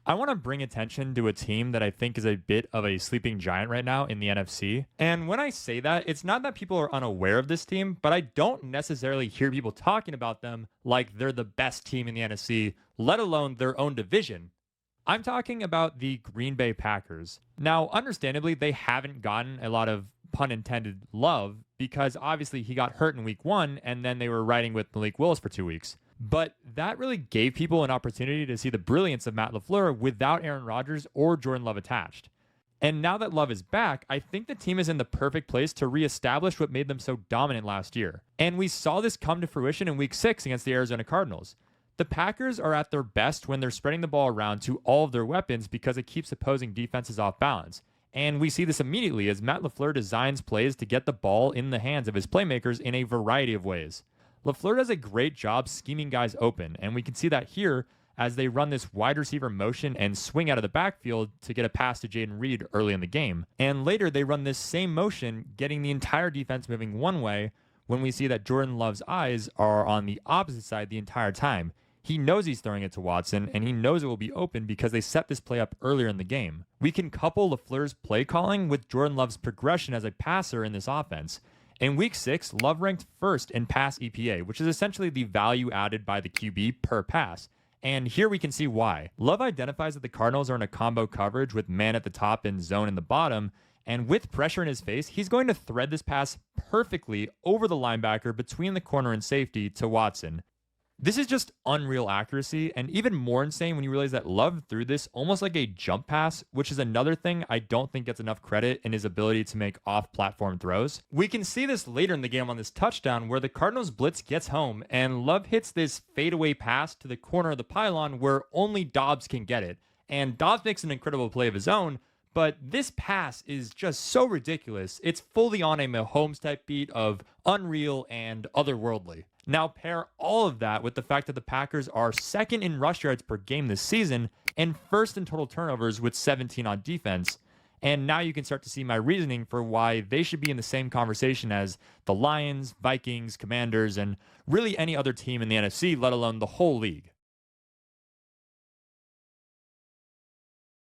I want to bring attention to a team that I think is a bit of a sleeping giant right now in the NFC. And when I say that, it's not that people are unaware of this team, but I don't necessarily hear people talking about them like they're the best team in the NFC, let alone their own division. I'm talking about the Green Bay Packers. Now, understandably, they haven't gotten a lot of pun intended love because obviously he got hurt in week 1 and then they were riding with Malik Willis for 2 weeks. But that really gave people an opportunity to see the brilliance of Matt LaFleur without Aaron Rodgers or Jordan Love attached. And now that Love is back, I think the team is in the perfect place to reestablish what made them so dominant last year. And we saw this come to fruition in week 6 against the Arizona Cardinals. The Packers are at their best when they're spreading the ball around to all of their weapons because it keeps opposing defenses off balance. And we see this immediately as Matt LaFleur designs plays to get the ball in the hands of his playmakers in a variety of ways. LaFleur does a great job scheming guys open, and we can see that here as they run this wide receiver motion and swing out of the backfield to get a pass to Jaden Reed early in the game. And later they run this same motion, getting the entire defense moving one way when we see that Jordan Love's eyes are on the opposite side the entire time. He knows he's throwing it to Watson, and he knows it will be open because they set this play up earlier in the game. We can couple LaFleur's play calling with Jordan Love's progression as a passer in this offense. In week 6, Love ranked first in pass EPA, which is essentially the value added by the QB per pass. And here we can see why. Love identifies that the Cardinals are in a combo coverage with man at the top and zone in the bottom, and with pressure in his face, he's going to thread this pass perfectly over the linebacker between the corner and safety to Watson. This is just unreal accuracy, and even more insane when you realize that Love threw this almost like a jump pass, which is another thing I don't think gets enough credit in his ability to make off-platform throws. We can see this later in the game on this touchdown where the Cardinals blitz gets home, and Love hits this fadeaway pass to the corner of the pylon where only Dobbs can get it. And Dobbs makes an incredible play of his own, but this pass is just so ridiculous. It's fully on a Mahomes type beat of unreal and otherworldly. Now pair all of that with the fact that the Packers are second in rush yards per game this season and first in total turnovers with 17 on defense. And now you can start to see my reasoning for why they should be in the same conversation as the Lions, Vikings, Commanders, and really any other team in the NFC, let alone the whole league.